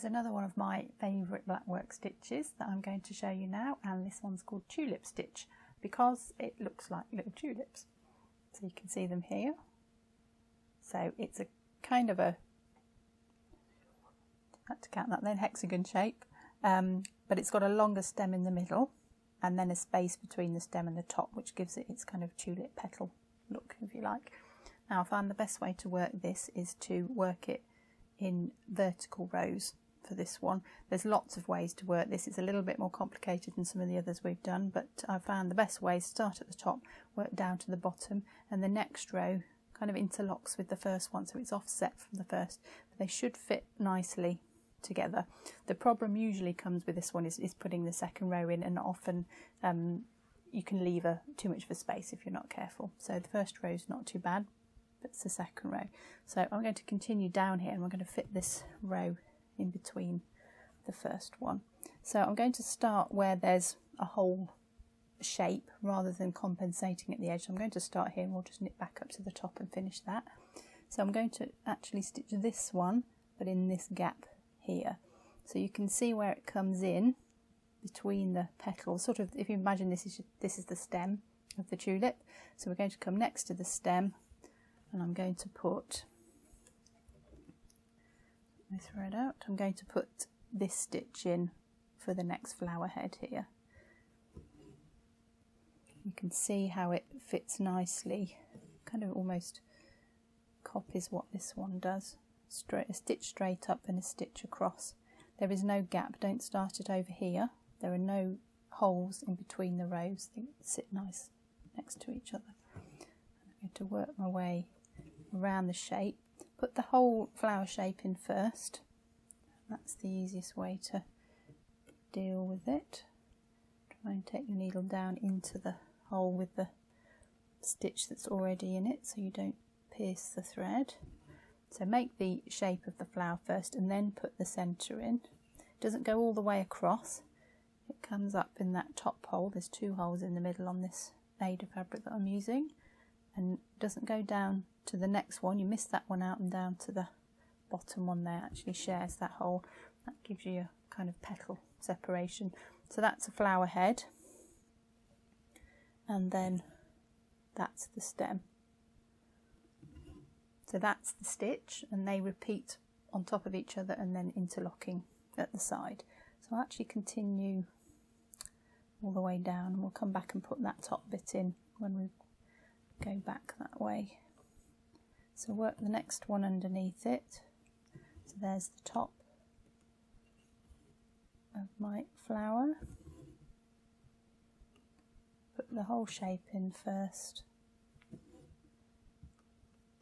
This is another one of my favourite blackwork stitches that I'm going to show you now, and this one's called Tulip Stitch because it looks like little tulips. So you can see them here. So it's a kind of a, I had to count that then, hexagon shape, but it's got a longer stem in the middle and then a space between the stem and the top, which gives it its kind of tulip petal look, if you like. Now I found the best way to work this is to work it in vertical rows for this one. There's lots of ways to work this. It's a little bit more complicated than some of the others we've done, but I found the best way is start at the top, work down to the bottom, and the next row kind of interlocks with the first one, so it's offset from the first, but they should fit nicely together. The problem usually comes with this one is putting the second row in, and often you can leave too much of a space if you're not careful. So the first row is not too bad, but it's the second row. So I'm going to continue down here and we're going to fit this row in between the first one. So I'm going to start where there's a whole shape rather than compensating at the edge. So I'm going to start here and we'll just knit back up to the top and finish that. So I'm going to actually stitch this one but in this gap here, so you can see where it comes in between the petals, sort of, if you imagine this is the stem of the tulip. So we're going to come next to the stem and I'm going to put my thread out. I'm going to put this stitch in for the next flower head here. You can see how it fits nicely, kind of almost copies what this one does. A stitch straight up and a stitch across. There is no gap, don't start it over here. There are no holes in between the rows, they sit nice next to each other. I'm going to work my way around the shape, put the whole flower shape in first. That's the easiest way to deal with it. Try and take your needle down into the hole with the stitch that's already in it so you don't pierce the thread. So make the shape of the flower first and then put the centre in. It doesn't go all the way across, it comes up in that top hole. There's two holes in the middle on this Ada fabric that I'm using, and it doesn't go down to the next one. You miss that one out, and down to the bottom one there actually shares that hole. That gives you a kind of petal separation. So that's a flower head, and then that's the stem. So that's the stitch, and they repeat on top of each other and then interlocking at the side. So I'll actually continue all the way down, and we'll come back and put that top bit in when we go back that way. So work the next one underneath it. So there's the top of my flower. Put the whole shape in first.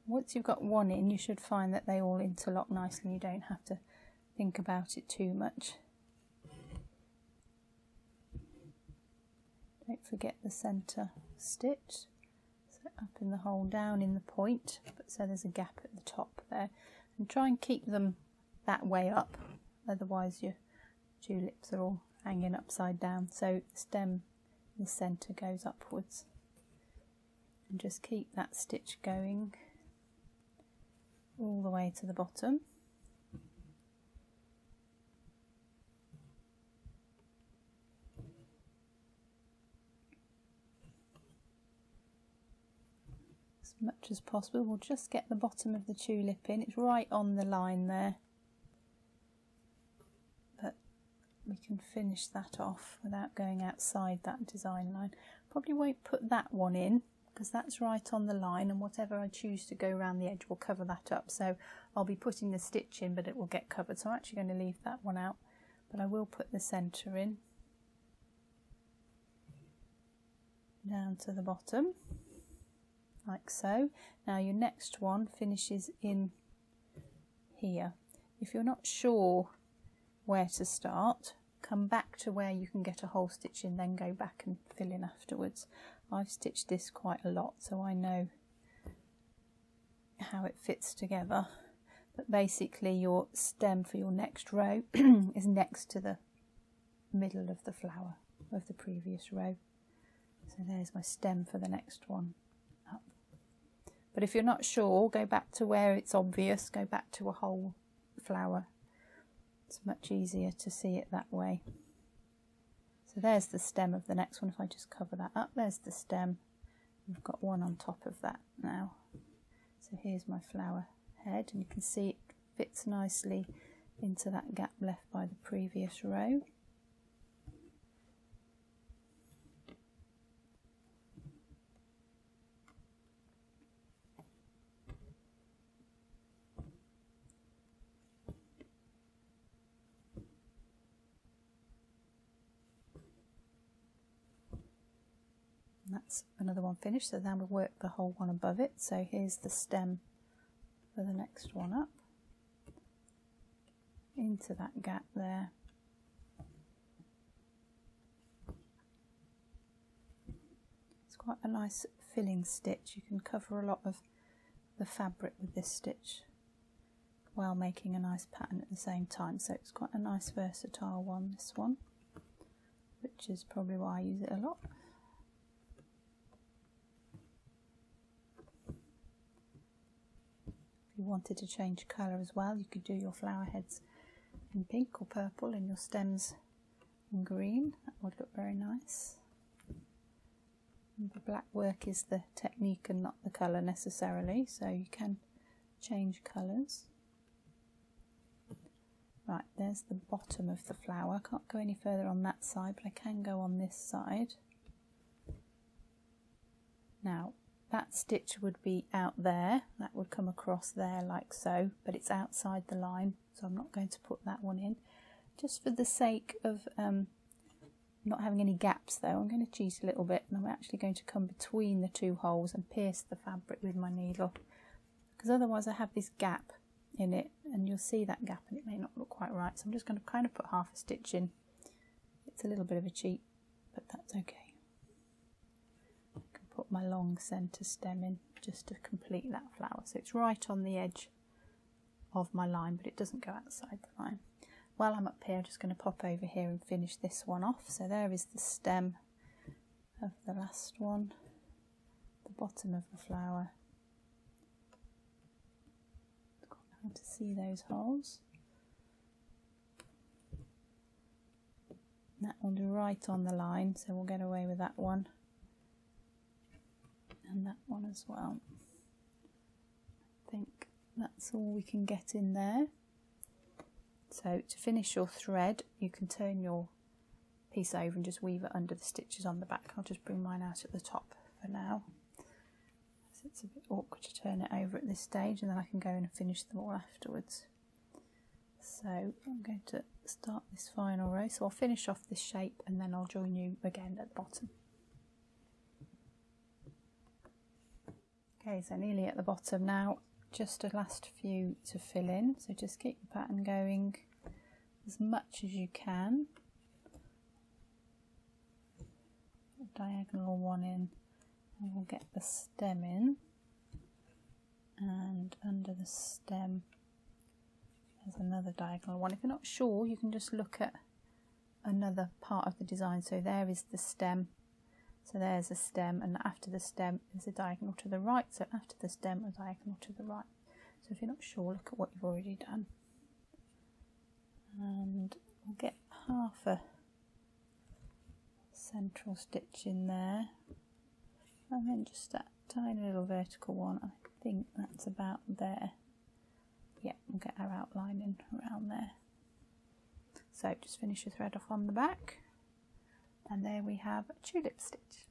Once you've got one in, you should find that they all interlock nicely. You don't have to think about it too much. Don't forget the centre stitch. So up in the hole, down in the point, but so there's a gap at the top there. And try and keep them that way up, otherwise your tulips are all hanging upside down. So the stem in the centre goes upwards. And just keep that stitch going all the way to the bottom. As much as possible, we'll just get the bottom of the tulip in. It's right on the line there, but we can finish that off without going outside that design line. Probably won't put that one in because that's right on the line, and whatever I choose to go around the edge will cover that up. So I'll be putting the stitch in, but it will get covered. So I'm actually going to leave that one out, but I will put the centre in down to the bottom, like so. Now your next one finishes in here. If you're not sure where to start, come back to where you can get a whole stitch in, then go back and fill in afterwards. I've stitched this quite a lot, so I know how it fits together. But basically your stem for your next row is next to the middle of the flower of the previous row. So there's my stem for the next one up. But if you're not sure, go back to where it's obvious, go back to a whole flower It's much easier to see it that way. So there's the stem of the next one. If I just cover that up, there's the stem. We've got one on top of that now. So here's my flower head, and you can see it fits nicely into that gap left by the previous row. And that's another one finished, so now we'll work the whole one above it. So here's the stem for the next one up, into that gap there. It's quite a nice filling stitch. You can cover a lot of the fabric with this stitch while making a nice pattern at the same time. So it's quite a nice versatile one, this one, which is probably why I use it a lot. If you wanted to change colour as well, you could do your flower heads in pink or purple and your stems in green. That would look very nice. And the black work is the technique and not the colour necessarily, so you can change colours. Right, there's the bottom of the flower. I can't go any further on that side, but I can go on this side. Now, that stitch would be out there, that would come across there like so, but it's outside the line, so I'm not going to put that one in. Just for the sake of not having any gaps though, I'm going to cheat a little bit, and I'm actually going to come between the two holes and pierce the fabric with my needle, because otherwise I have this gap in it, and you'll see that gap and it may not look quite right, so I'm just going to kind of put half a stitch in. It's a little bit of a cheat, but that's okay. Put my long centre stem in just to complete that flower, so it's right on the edge of my line, but it doesn't go outside the line. While I'm up here, I'm just going to pop over here and finish this one off. So there is the stem of the last one, the bottom of the flower. It's quite hard to see those holes. That one's right on the line, so we'll get away with that one. And that one as well. I think that's all we can get in there. So to finish your thread, you can turn your piece over and just weave it under the stitches on the back. I'll just bring mine out at the top for now. So it's a bit awkward to turn it over at this stage, and then I can go in and finish them all afterwards. So I'm going to start this final row. So I'll finish off this shape and then I'll join you again at the bottom. Okay, so nearly at the bottom now, just a last few to fill in, so just keep the pattern going as much as you can. Diagonal one in, and we'll get the stem in, and under the stem there's another diagonal one. If you're not sure, you can just look at another part of the design. So there is the stem. So there's a stem, and after the stem is a diagonal to the right, so after the stem a diagonal to the right. So if you're not sure, look at what you've already done. And we'll get half a central stitch in there, and then just that tiny little vertical one. I think that's about there. Yeah, we'll get our outline in around there. So just finish your thread off on the back. And there we have a tulip stitch.